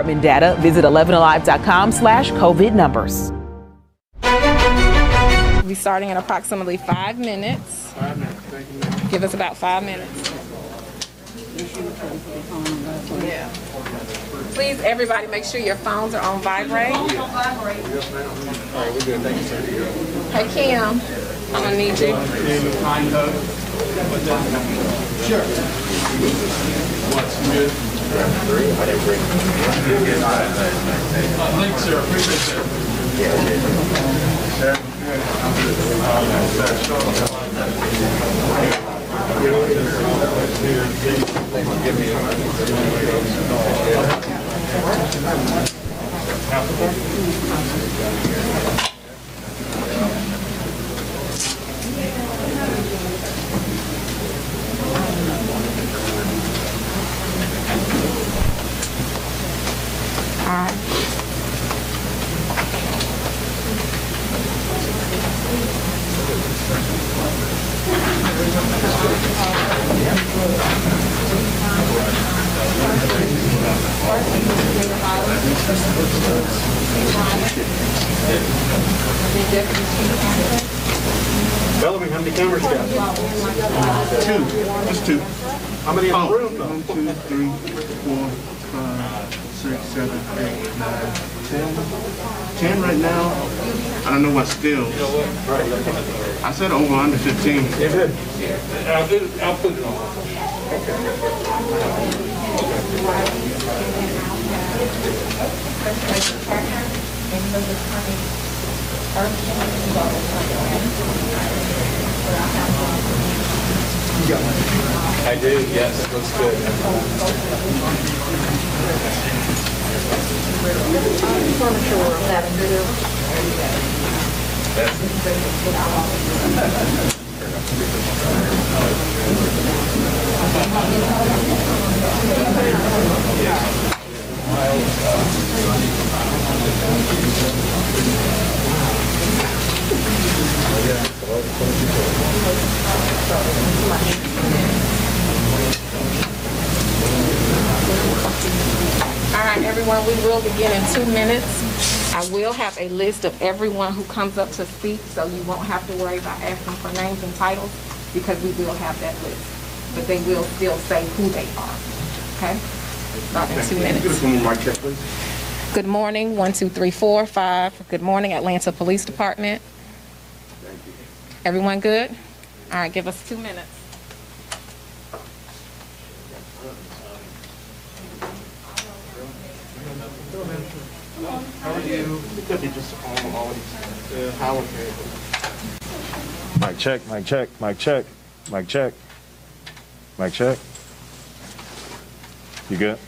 Data, visit 11alive.com/COVID numbers. We'll be starting in approximately 5 minutes. 5 minutes. Thank you, ma'am. Give us about 5 minutes. Yeah. Please, everybody, make sure your phones are on vibrate. Yes, ma'am. All right, we're good. Thank you, sir. Hey, Kim, I'm gonna need you. Sure. What's good? Thanks, sir. Appreciate that. Bellamy, how many cameras you got? 2. Just 2. How many in the room, though? 1, 2, 3, 4, 5, 6, 7, 8, 9, 10 right now. I don't know what still. I said over under 15. I'll put it on. I do, yes, looks good. All right, everyone, we will begin in 2 minutes. I will have a list of everyone who comes up to speak, so you won't have to worry about asking for names and titles, because we will have that list. But they will still say who they are, okay? About in 2 minutes. Give us one more mic check, please. Good morning, 1, 2, 3, 4, 5. Good morning, Atlanta Police Department. Thank you. Everyone good? All right, give us 2 minutes. How are you? Because you just always how okay. Mic check, mic check, mic check, mic check, mic check. You good?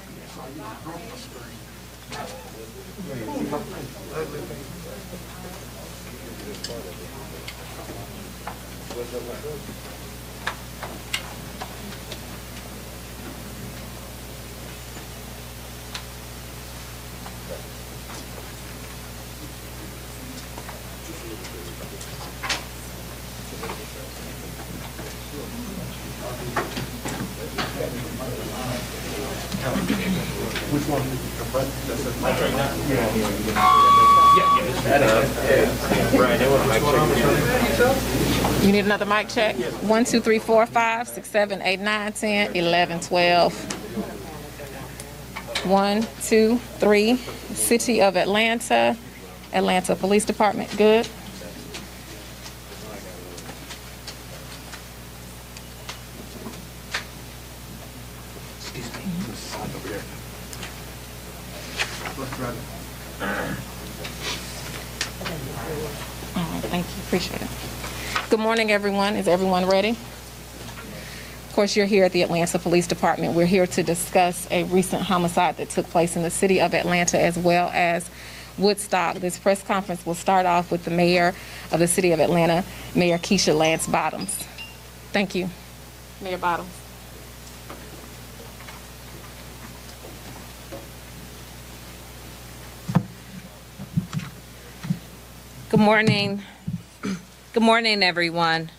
Which one? Right, they want to mic check. You need another mic check? 1, 2, 3, 4, 5, 6, 7, 8, 9, 10, 11, 12. 1, 2, 3. City of Atlanta, Atlanta Police Department, good. Excuse me. Slide over here. All right, thank you, appreciate it. Good morning, everyone. Is everyone ready? Of course, you're here at the Atlanta Police Department. We're here to discuss a recent homicide that took place in the city of Atlanta as well as Woodstock. This press conference will start off with the mayor of the city of Atlanta, Mayor Keisha Lance Bottoms. Thank you. Mayor Bottoms. Good morning. Good morning, everyone.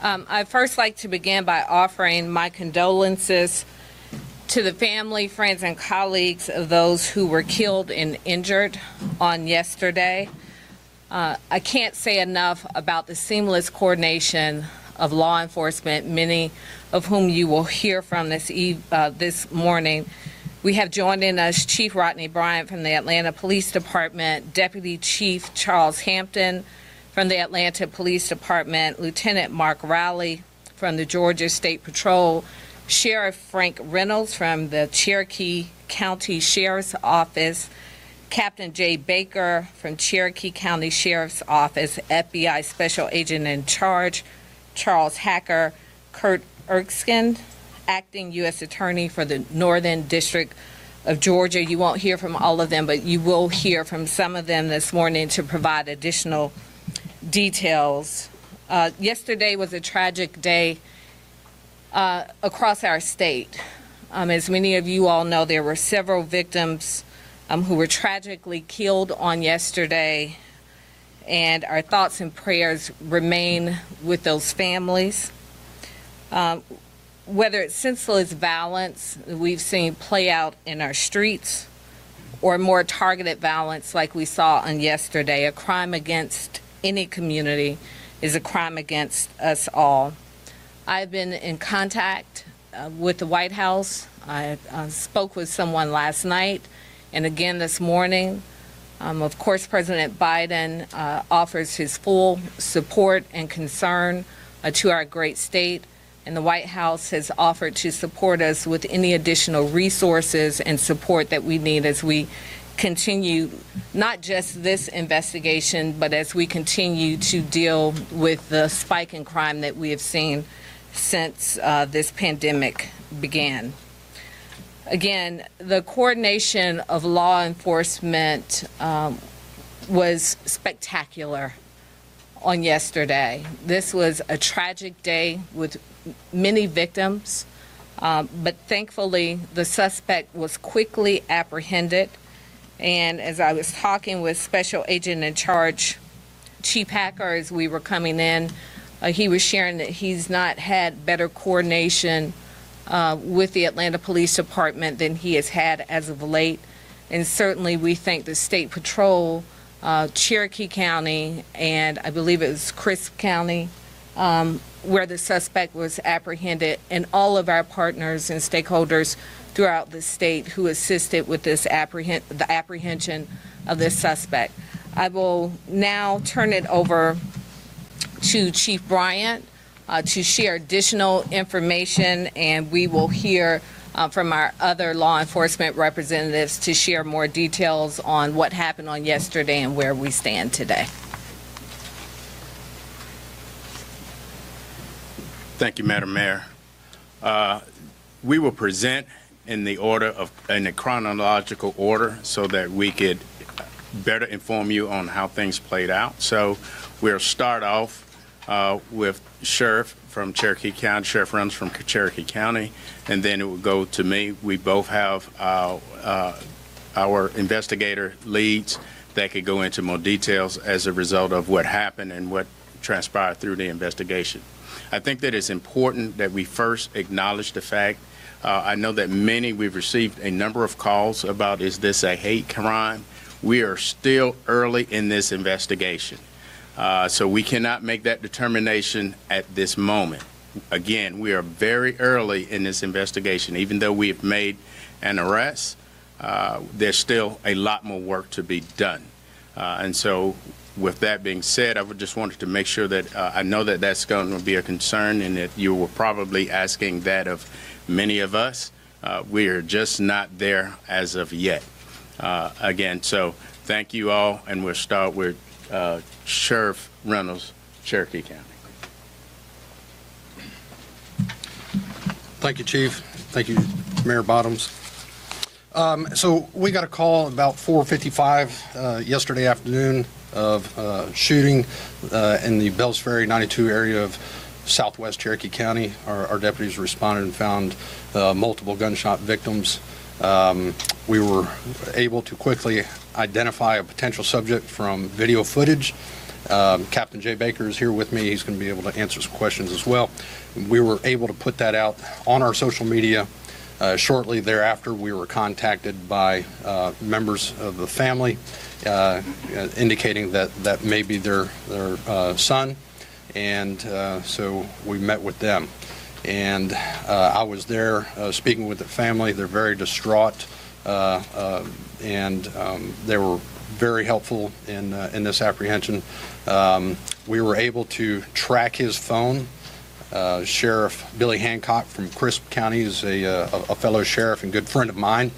I'd first like to begin by offering my condolences To the family, friends, and colleagues of those who were killed and injured on yesterday, I can't say enough about the seamless coordination of law enforcement, many of whom you will hear from this morning. We have joining us Chief Rodney Bryant from the Atlanta Police Department, Deputy Chief Charles Hampton from the Atlanta Police Department, Lieutenant Mark Rowley from the Georgia State Patrol, Sheriff Frank Reynolds from the Cherokee County Sheriff's Office, Captain Jay Baker from Cherokee County Sheriff's Office, FBI Special Agent in Charge Charles Hacker, Kurt Erskine, Acting U.S. Attorney for the Northern District of Georgia. You won't hear from all of them, but you will hear from some of them this morning to provide additional details. Yesterday was a tragic day across our state. As many of you all know, there were several victims who were tragically killed on yesterday, and our thoughts and prayers remain with those families. Whether it's senseless violence we've seen play out in our streets or more targeted violence like we saw on yesterday, a crime against any community is a crime against us all. I've been in contact with the White House. I spoke with someone last night and again this morning. Of course, President Biden offers his full support and concern to our great state, and the White House has offered to support us with any additional resources and support that we need as we continue not just this investigation, but as we continue to deal with the spike in crime that we have seen since this pandemic began. Again, the coordination of law enforcement was spectacular on yesterday. This was a tragic day with many victims, but thankfully the suspect was quickly apprehended. And as I was talking with Special Agent in Charge Chief Hacker as we were coming in, he was sharing that he's not had better coordination with the Atlanta Police Department than he has had as of late. And certainly we thank the State Patrol, Cherokee County, and I believe it was Crisp County, where the suspect was apprehended, and all of our partners and stakeholders throughout the state who assisted with this the apprehension of this suspect. I will now turn it over to Chief Bryant to share additional information, and we will hear from our other law enforcement representatives to share more details on what happened on yesterday and where we stand today. Thank you, Madam Mayor. We will present in the chronological order so that we could better inform you on how things played out. So we'll start off with Sheriff from Cherokee County, Sheriff Reynolds from Cherokee County, and then it will go to me. We both have our investigator leads that could go into more details as a result of what happened and what transpired through the investigation. I think that it's important that we first acknowledge the fact, I know that we've received a number of calls about, is this a hate crime? We are still early in this investigation. So we cannot make that determination at this moment. Again, we are very early in this investigation. Even though we have made an arrest, there's still a lot more work to be done. And so with that being said, I just wanted to make sure that I know that that's going to be a concern and that you were probably asking that of many of us. We are just not there as of yet. Again, so thank you all, and we'll start with Sheriff Reynolds, Cherokee County. Thank you, Chief. Thank you, Mayor Bottoms. So we got a call about 4:55 yesterday afternoon of shooting in the Bells Ferry 92 area of southwest Cherokee County. Our deputies responded and found multiple gunshot victims. We were able to quickly identify a potential subject from video footage. Captain Jay Baker is here with me. He's going to be able to answer some questions as well. We were able to put that out on our social media Shortly thereafter, we were contacted by members of the family indicating that may be their son, and so we met with them. And I was there speaking with the family. They're very distraught, and they were very helpful in this apprehension. We were able to track his phone. Sheriff Billy Hancock from Crisp County is a fellow sheriff and good friend of mine.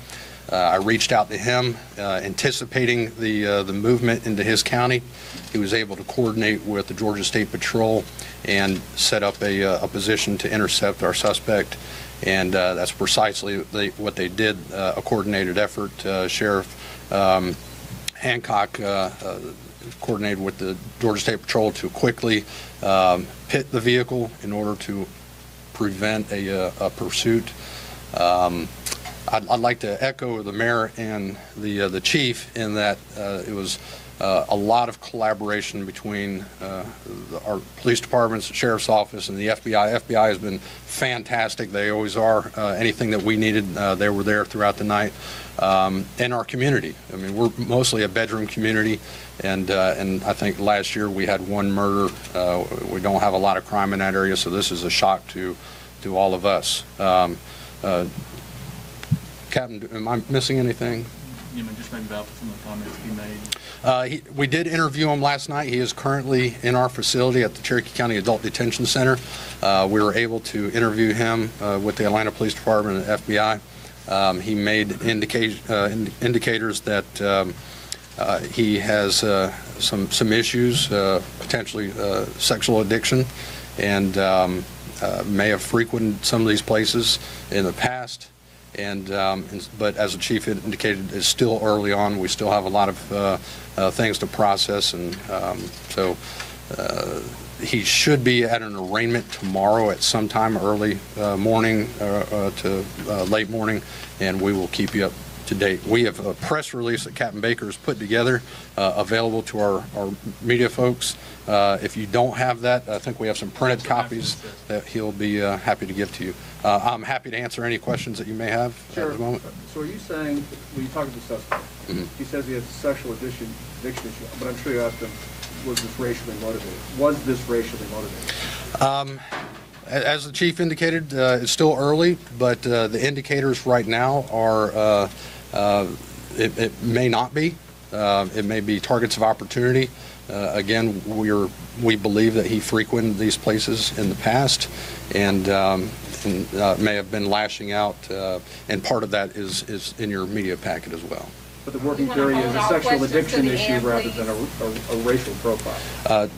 I reached out to him, anticipating the movement into his county. He was able to coordinate with the Georgia State Patrol and set up a position to intercept our suspect, and that's precisely what they did, a coordinated effort. Sheriff Hancock coordinated with the Georgia State Patrol to quickly pit the vehicle in order to prevent a pursuit. I'd like to echo the mayor and the chief in that it was a lot of collaboration between our police departments, the sheriff's office, and the FBI. FBI has been fantastic. They always are. Anything that we needed, they were there throughout the night. And our community. I mean, we're mostly a bedroom community, and I think last year we had one murder. We don't have a lot of crime in that area, so this is a shock to all of us. Captain, am I missing anything? You know, just maybe about some of the comments he made. We did interview him last night. He is currently in our facility at the Cherokee County Adult Detention Center. We were able to interview him with the Atlanta Police Department and FBI. He made indicators that he has some issues, potentially sexual addiction, and may have frequented some of these places in the past. But as the chief indicated, it's still early on. We still have a lot of things to process, and so he should be at an arraignment tomorrow at some time early morning to late morning, and we will keep you up to date. We have a press release that Captain Baker has put together available to our media folks. If you don't have that, I think we have some printed copies that he'll be happy to give to you. I'm happy to answer any questions that you may have at the moment. So are you saying, when you talk to the suspect, he says he has a sexual addiction issue, but I'm sure you asked him, was this racially motivated? Was this racially motivated? As the chief indicated, it's still early, but the indicators right now are it may not be. It may be targets of opportunity. Again, we believe that he frequented these places in the past, and may have been lashing out, and part of that is in your media packet as well. But the working theory is a sexual addiction issue rather than a racial profile.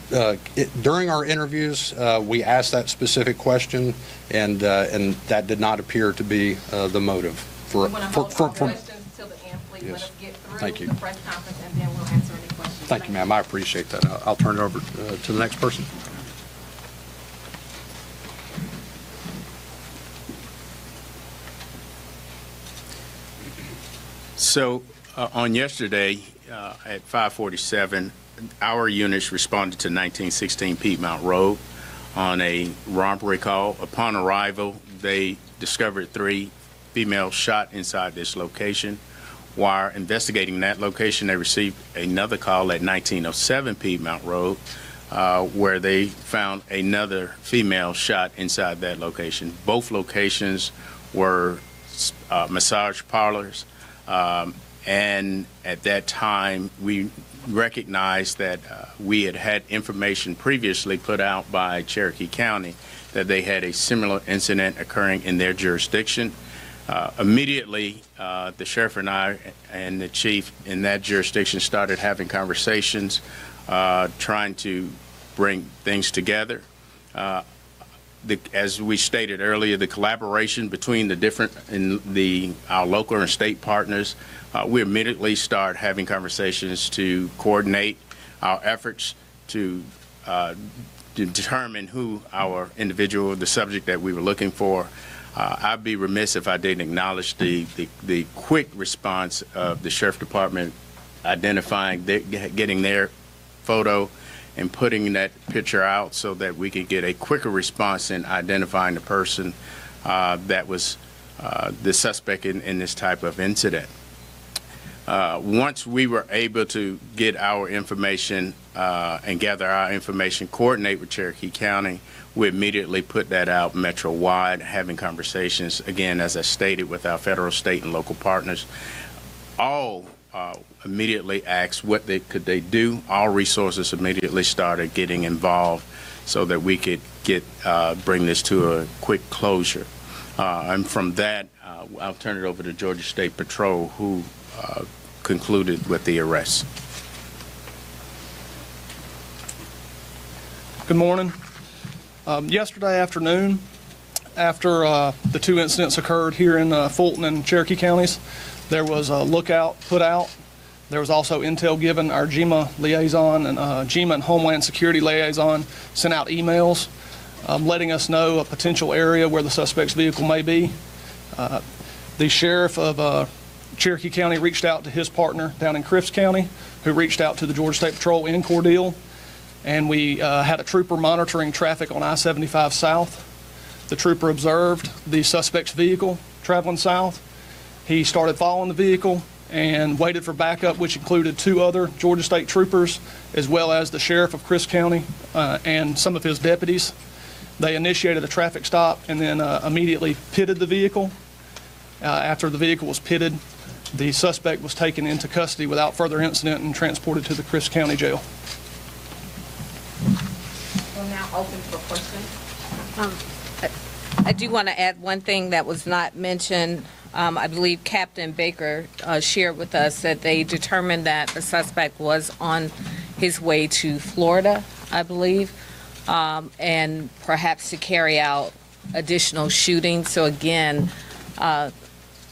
During our interviews, we asked that specific question, and that did not appear to be the motive. For questions till the end, please. Yes. Let us get through Thank you. the press conference, and then we'll answer any questions. Thank you, ma'am. I appreciate that. I'll turn it over to the next person. So on yesterday at 5:47, our units responded to 1916 Piedmont Road on a robbery call. Upon arrival, they discovered 3 females shot inside this location. While investigating that location, they received another call at 1907 Piedmont Road where they found another female shot inside that location. Both locations were massage parlors. And at that time, we recognized that we had information previously put out by Cherokee County that they had a similar incident occurring in their jurisdiction. Immediately, the sheriff and I and the chief in that jurisdiction started having conversations, trying to bring things together. As we stated earlier, the collaboration between the different our local and state partners, we immediately start having conversations to coordinate our efforts to determine who our individual, the subject that we were looking for. I'd be remiss if I didn't acknowledge the quick response of the sheriff department identifying, getting their photo and putting that picture out so that we could get a quicker response in identifying the person that was the suspect in this type of incident. Once we were able to get our information and gather our information, coordinate with Cherokee County, we immediately put that out metro-wide, having conversations, again, as I stated, with our federal, state, and local partners. All immediately asked what they could do. All resources immediately started getting involved so that we could bring this to a quick closure. And from that, I'll turn it over to Georgia State Patrol, who concluded with the arrest. Good morning. Yesterday afternoon, after the two incidents occurred here in Fulton and Cherokee counties, there was a lookout put out. There was also intel given. Our GEMA liaison and GEMA and Homeland Security liaison sent out emails letting us know a potential area where the suspect's vehicle may be. The sheriff of Cherokee County reached out to his partner down in Crifts County, who reached out to the Georgia State Patrol in Cordele, and we had a trooper monitoring traffic on I-75 South. The trooper observed the suspect's vehicle traveling south. He started following the vehicle and waited for backup, which included 2 other Georgia State troopers, as well as the sheriff of Crifts County and some of his deputies. They initiated a traffic stop and then immediately pitted the vehicle. After the vehicle was pitted, the suspect was taken into custody without further incident and transported to the Crifts County Jail. We're now open for questions. I do want to add one thing that was not mentioned. I believe Captain Baker shared with us that they determined that the suspect was on his way to Florida, I believe, and perhaps to carry out additional shootings. So again,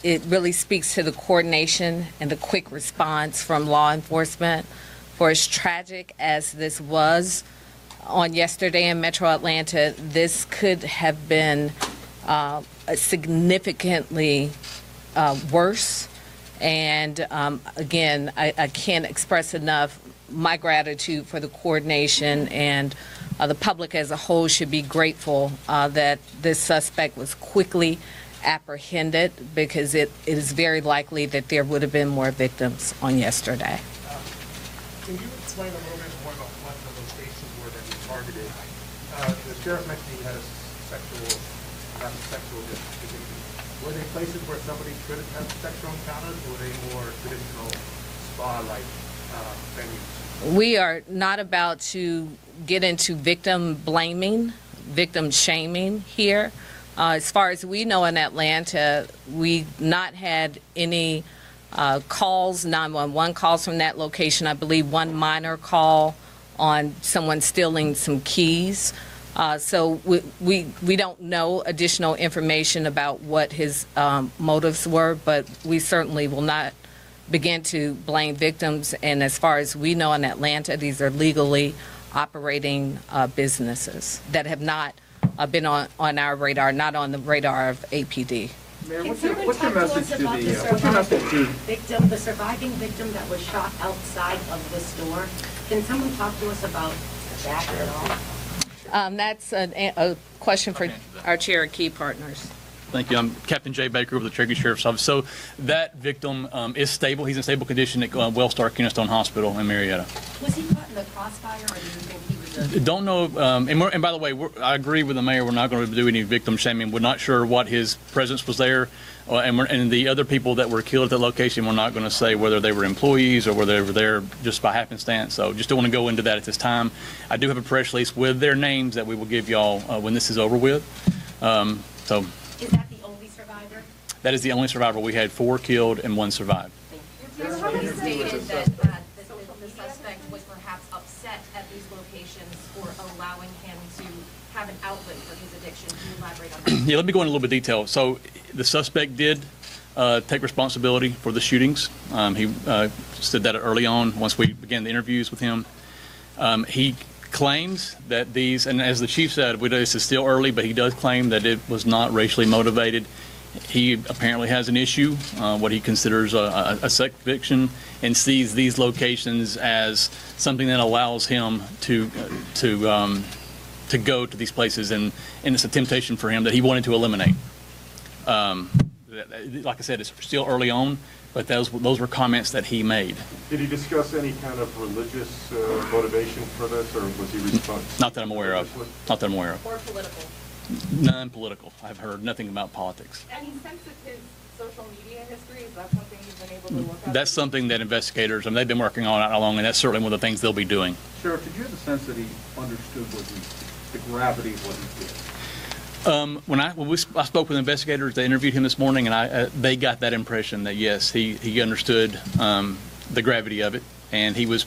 it really speaks to the coordination and the quick response from law enforcement. For as tragic as this was on yesterday in Metro Atlanta, this could have been significantly worse. And again, I can't express enough my gratitude for the coordination, and the public as a whole should be grateful that this suspect was quickly apprehended, because it is very likely that there would have been more victims on yesterday. Can you explain a little bit more about what the locations were that you targeted? The sheriff mentioned he had a sexual addiction. Were they places where somebody could have sexual encounters, or were they more traditional spa-like venues? We are not about to get into victim blaming, victim shaming here. As far as we know in Atlanta, we've not had any calls, 911 calls from that location. I believe one minor call on someone stealing some keys. So we don't know additional information about what his motives were, but we certainly will not begin to blame victims. And as far as we know in Atlanta, these are legally operating businesses that have not been on our radar, not on the radar of APD. Mayor, what's your message to the surviving victim that was shot outside of the store? Can someone talk to us about that at all? That's a question for our Cherokee partners. Thank you. I'm Captain Jay Baker of the Cherokee Sheriff's Office. So that victim is stable. He's in stable condition at Wellstar Kennestone Hospital in Marietta. Was he caught in the crossfire, or do you think he was a... Don't know. And by the way, I agree with the mayor. We're not going to do any victim shaming. We're not sure what his presence was there. And the other people that were killed at the location, we're not going to say whether they were employees or whether they were there just by happenstance. So just don't want to go into that at this time. I do have a press release with their names that we will give y'all when this is over with. So. Is that the only survivor? That is the only survivor. We had 4 killed and 1 survived. Somebody stated that the suspect was perhaps upset at these locations for allowing him to have an outlet for his addiction. Can you elaborate on that? Yeah, let me go into a little bit of detail. So the suspect did take responsibility for the shootings. He said that early on once we began the interviews with him. He claims that these, and as the chief said, this is still early, but he does claim that it was not racially motivated. He apparently has an issue, what he considers a sex addiction, and sees these locations as something that allows him to go to these places, and it's a temptation for him that he wanted to eliminate. Like I said, it's still early on, but those were comments that he made. Did he discuss any kind of religious motivation for this, or was he responsible? Not that I'm aware of. Not that I'm aware of. Or political? None political. I've heard nothing about politics. Any sense of his social media history? Is that something you've been able to look up? That's something that investigators, they've been working on all along, and that's certainly one of the things they'll be doing. Sheriff, did you have the sense that he understood the gravity of what he did? I spoke with investigators, they interviewed him this morning, and they got that impression that yes, he understood the gravity of it, and he was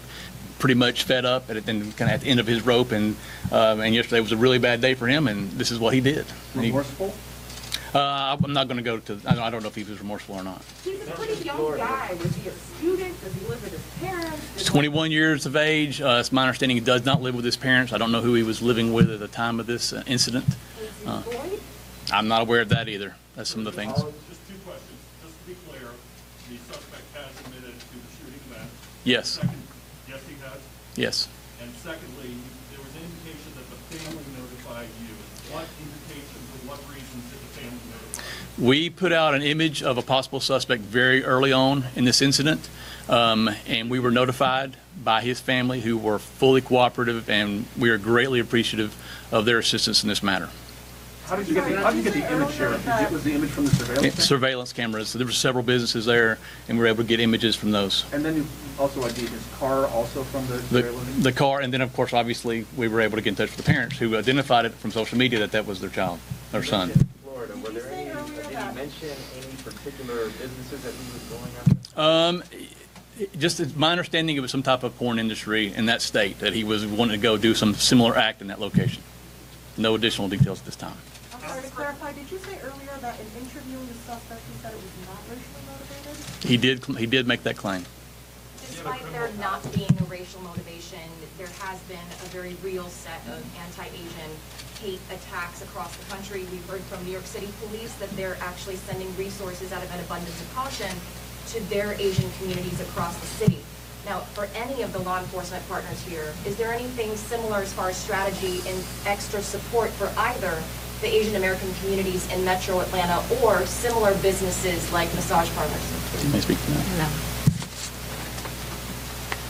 pretty much fed up at the end of his rope, and yesterday was a really bad day for him, and this is what he did. Remorseful? I'm not going to go to. I don't know if he was remorseful or not. He's a pretty young guy. Was he a student? Does he live with his parents? He's 21 years of age. It's my understanding he does not live with his parents. I don't know who he was living with at the time of this incident. Is he employed? I'm not aware of that either. That's some of the things. Just two questions. Just to be clear, the suspect has admitted to the shooting event. Yes. Second, yes, he has. Yes. And secondly, there was an indication that the family notified you. What indications or what reasons did the family notify you? We put out an image of a possible suspect very early on in this incident, and we were notified by his family, who were fully cooperative, and we are greatly appreciative of their assistance in this matter. How did you get the image, Sheriff? Was the image from the surveillance camera? Surveillance cameras. So there were several businesses there, and we were able to get images from those. And then you also ID'd his car also from the surveillance? The car, and then of course, obviously, we were able to get in touch with the parents who identified it from social media that was their child, their son. Florida, did he mention any particular businesses that he was going after? Just it's my understanding, it was some type of porn industry in that state that he was wanting to go do some similar act in that location. No additional details at this time. I'm sorry to clarify, did you say earlier that in interviewing the suspect, he said it was not racially motivated? He did make that claim. Despite there not being a racial motivation, there has been a very real set of anti-Asian hate attacks across the country. We've heard from New York City police that they're actually sending resources out of an abundance of caution to their Asian communities across the city. Now, for any of the law enforcement partners here, is there anything similar as far as strategy and extra support for either the Asian American communities in Metro Atlanta or similar businesses like massage parlors? May I speak to that? No.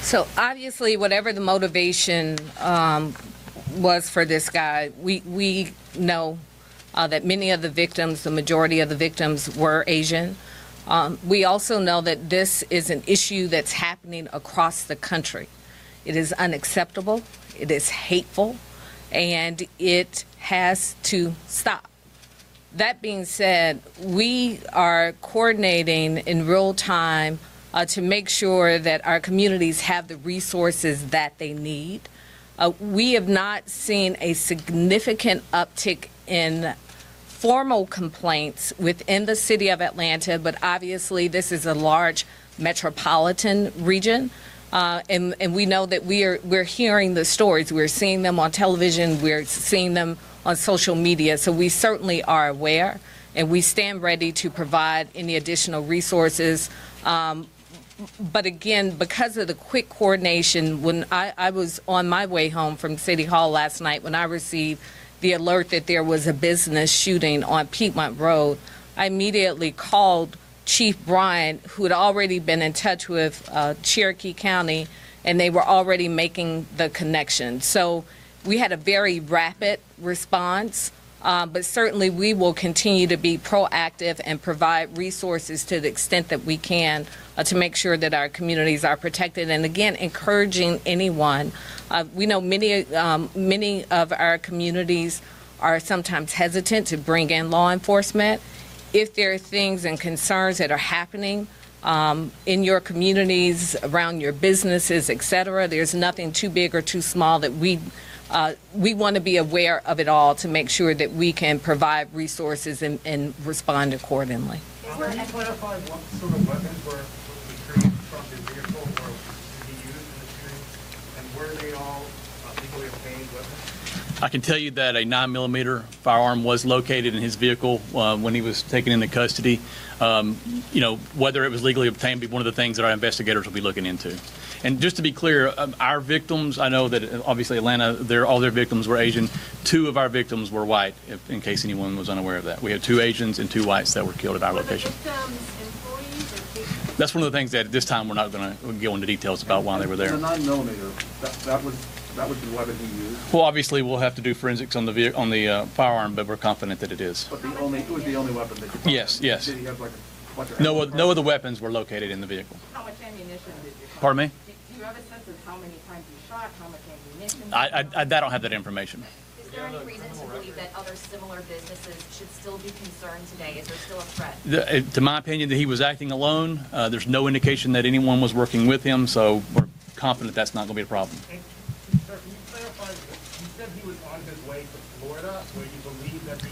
So obviously, whatever the motivation was for this guy, we know that many of the victims, the majority of the victims, were Asian. We also know that this is an issue that's happening across the country. It is unacceptable, it is hateful, and it has to stop. That being said, we are coordinating in real time to make sure that our communities have the resources that they need. We have not seen a significant uptick in formal complaints within the city of Atlanta, but obviously this is a large metropolitan region. And we know that we're hearing the stories. We're seeing them on television. We're seeing them on social media. So we certainly are aware, and we stand ready to provide any additional resources. But again, because of the quick coordination, when I was on my way home from City Hall last night, when I received the alert that there was a business shooting on Piedmont Road, I immediately called Chief Bryant, who had already been in touch with Cherokee County, and they were already making the connection. So we had a very rapid response, but certainly we will continue to be proactive and provide resources to the extent that we can to make sure that our communities are protected. And again, encouraging anyone. We know many of our communities are sometimes hesitant to bring in law enforcement. If there are things and concerns that are happening in your communities, around your businesses, et cetera, there's nothing too big or too small that we want to be aware of it all to make sure that we can provide resources and respond accordingly. Can you clarify what sort of weapons were retrieved from the vehicle or he used in the shooting, and were they all legally obtained weapons? I can tell you that a 9mm firearm was located in his vehicle when he was taken into custody. Whether it was legally obtained will be one of the things that our investigators will be looking into. And just to be clear, our victims, I know that obviously Atlanta, all their victims were Asian. 2 of our victims were white, in case anyone was unaware of that. We had 2 Asians and 2 whites that were killed at our location. That's one of the things that at this time we're not going to go into details about why they were there. The 9mm, that was the weapon he used? Well, obviously we'll have to do forensics on the firearm, but we're confident that it is. But it was the only weapon that you found? Yes, yes. Did he have like a bunch of No other weapons were located in the vehicle. How much ammunition did you find? Pardon me? Do you have a sense of how many times you shot, how much ammunition? I don't have that information. Is there any reason to believe that other similar businesses should still be concerned today? Is there still a threat? To my opinion, that he was acting alone. There's no indication that anyone was working with him, so we're confident that's not going to be a problem. Sir, can you clarify, you said he was on his way to Florida, where you believe that you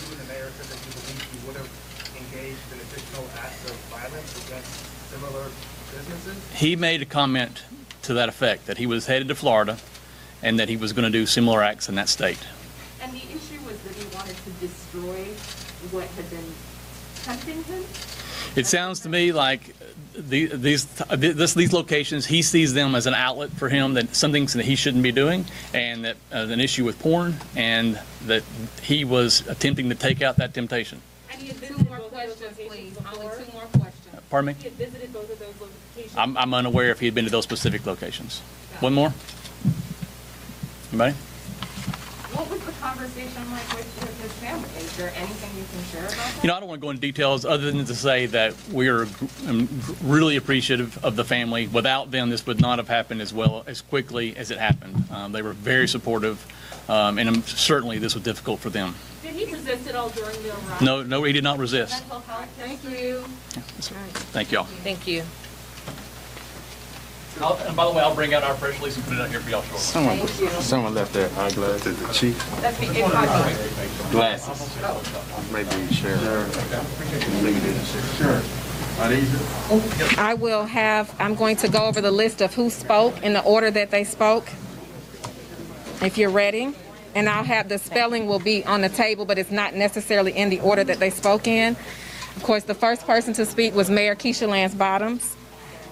and the mayor said that you believe he would have engaged in additional acts of violence against similar businesses? He made a comment to that effect, that he was headed to Florida and that he was going to do similar acts in that state. And the issue was that he wanted to destroy what had been tempting him? It sounds to me like these locations, he sees them as an outlet for him, that some things that he shouldn't be doing, and that an issue with porn, and that he was attempting to take out that temptation. And he had visited both of those locations before? Pardon me? He had visited both of those locations? I'm unaware if he had been to those specific locations. One more? Anybody? What was the conversation like with his family? Is there anything you can share about that? I don't want to go into details other than to say that we are really appreciative of the family. Without them, this would not have happened as quickly as it happened. They were very supportive, and certainly this was difficult for them. Did he resist at all during the ride? No, he did not resist. Mental health. Thank you. Thank y'all. Thank you. And by the way, I'll bring out our press release and put it out here for y'all shortly. Someone left their eyeglasses. The chief. That's me. It might be. Glasses. Maybe Sheriff. I'm going to go over the list of who spoke in the order that they spoke, if you're ready. And I'll have the spelling will be on the table, but it's not necessarily in the order that they spoke in. Of course, the first person to speak was Mayor Keisha Lance Bottoms.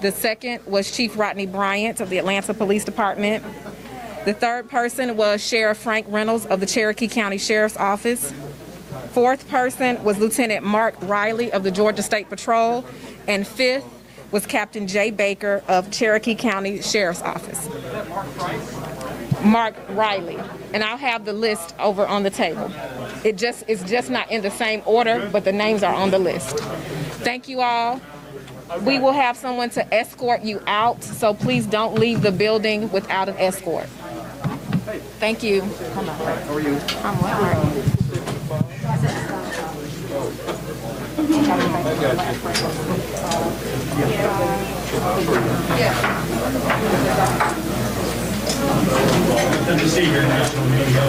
The second was Chief Rodney Bryant of the Atlanta Police Department. The third person was Sheriff Frank Reynolds of the Cherokee County Sheriff's Office. Fourth person was Lieutenant Mark Riley of the Georgia State Patrol. And fifth was Captain Jay Baker of Cherokee County Sheriff's Office. Mark Riley. And I'll have the list over on the table. It's just not in the same order, but the names are on the list. Thank you all. We will have someone to escort you out, so please don't leave the building without an escort. Thank you. How are you? I'm well. Good to see your national media.